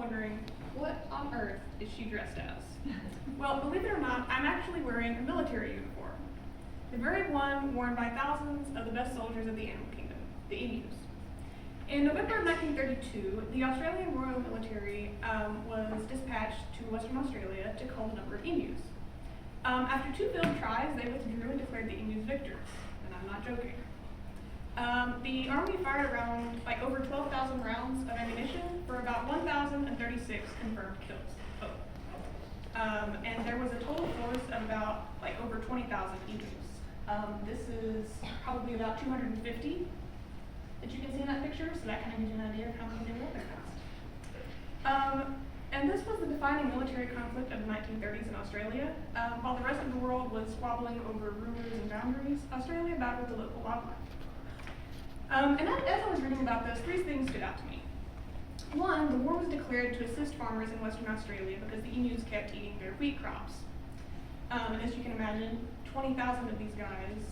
wondering, what on earth is she dressed as? Well, believe it or not, I'm actually wearing a military uniform. The very one worn by thousands of the best soldiers of the animal kingdom, the emus. In November of 1932, the Australian Royal Military was dispatched to Western Australia to cull the number of emus. After 2 failed tries, they withdrew and declared the emus victors, and I'm not joking. The Army fired around over 12,000 rounds of ammunition for about 1,036 confirmed kills. And there was a total force of about over 20,000 emus. This is probably about 250 that you can see in that picture, so that kind of gives you an idea of how many there were there fast. And this was the defining military conflict of the 1930s in Australia. While the rest of the world was squabbling over rulers and boundaries, Australia battled the local wildlife. And as I was reading about this, 3 things stood out to me. One, the war was declared to assist farmers in Western Australia because the emus kept eating their wheat crops. As you can imagine, 20,000 of these guys,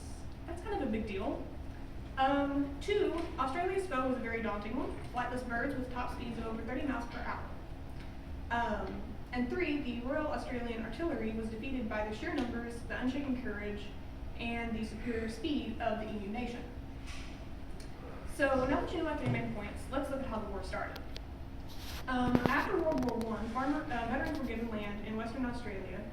that's kind of a big deal. 2, Australia's foe was a very daunting one, flightless birds with top speeds of over 30 miles per hour. And 3, the Royal Australian Artillery was defeated by the sheer numbers, the unshaken courage, and the superior speed of the Emu nation. So now that you know my 3 main points, let's look at how the war started. After World War I, veterans were given land in Western Australia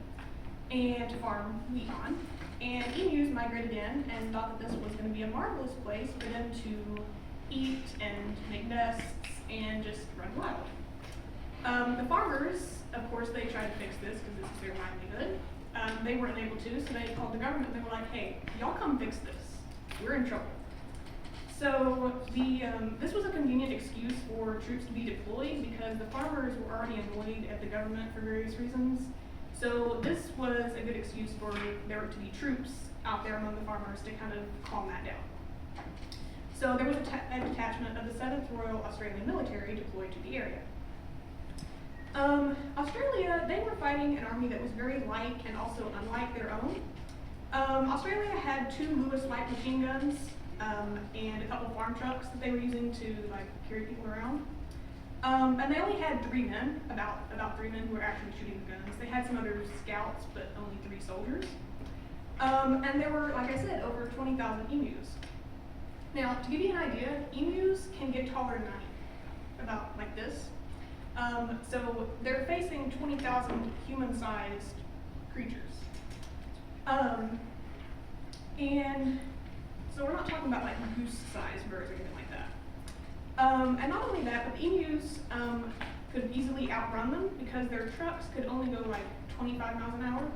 and to farm wheat on, and emus migrated in and thought that this was going to be a marvelous place for them to eat and make nests and just run wild. The farmers, of course, they tried to fix this because this is their livelihood. They weren't able to, so they called the government and they were like, hey, y'all come fix this. We're in trouble. So this was a convenient excuse for troops to be deployed because the farmers were already annoyed at the government for various reasons. So this was a good excuse for there to be troops out there among the farmers to kind of calm that down. So there was a detachment of the 7th Royal Australian Military deployed to the area. Australia, they were fighting an army that was very like and also unlike their own. Australia had 2 Lewis light machine guns and a couple farm trucks that they were using to carry people around. And they only had 3 men, about 3 men who were actually shooting the guns. They had some other scouts, but only 3 soldiers. And there were, like I said, over 20,000 emus. Now, to give you an idea, emus can get taller than I am, about like this. So they're facing 20,000 human-sized creatures. And so we're not talking about goose-sized birds or anything like that. And not only that, but the emus could easily outrun them because their trucks could only go 25 miles an hour.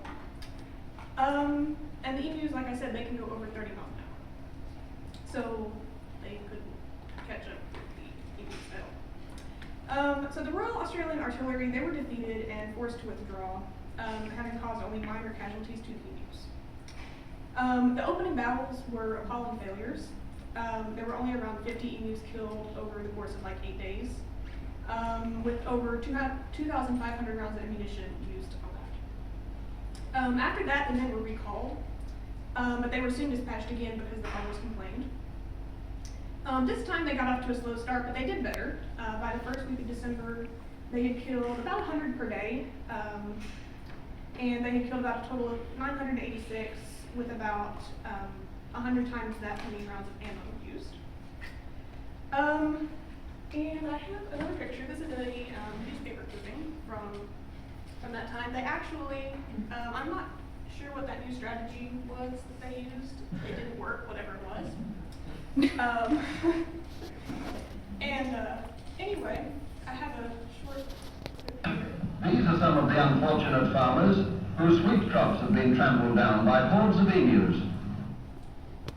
And the emus, like I said, they can go over 30 miles an hour. So they could catch up with the emus battle. So the Royal Australian Artillery, they were defeated and forced to withdraw, having caused only minor casualties to the emus. The opening battles were appalling failures. There were only around 50 emus killed over the course of 8 days, with over 2,500 rounds of ammunition used on that. After that, the men were recalled, but they were soon dispatched again because the farmers complained. This time they got off to a slow start, but they did better. By the first week of December, they had killed about 100 per day, and they had killed about a total of 986 with about 100 times that many rounds of ammo used. And I have another picture. This is a newspaper clipping from that time. They actually, I'm not sure what that new strategy was that they used. It didn't work, whatever it was. Anyway, I have a short picture. These are some of the unfortunate farmers whose wheat crops have been trampled down by hordes of emus.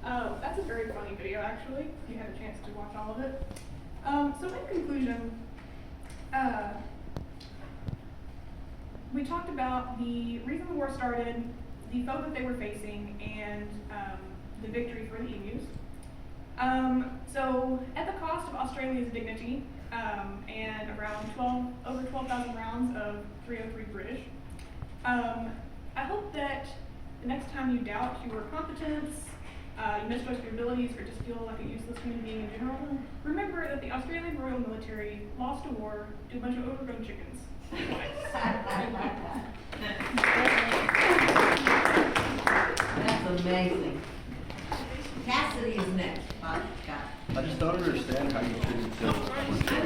That's a very funny video, actually, if you had a chance to watch all of it. So in conclusion, we talked about the reason the war started, the foe that they were facing, and the victory for the emus. So at the cost of Australia's dignity, and around over 12,000 rounds of 303 British, I hope that the next time you doubt your competence you misjudge your abilities or just feel like a useless human being in general, remember that the Australian Royal Military lost a war to a bunch of overgrown chickens. Twice. That's amazing. Cassidy is next. I I just don't understand how you treated children. know,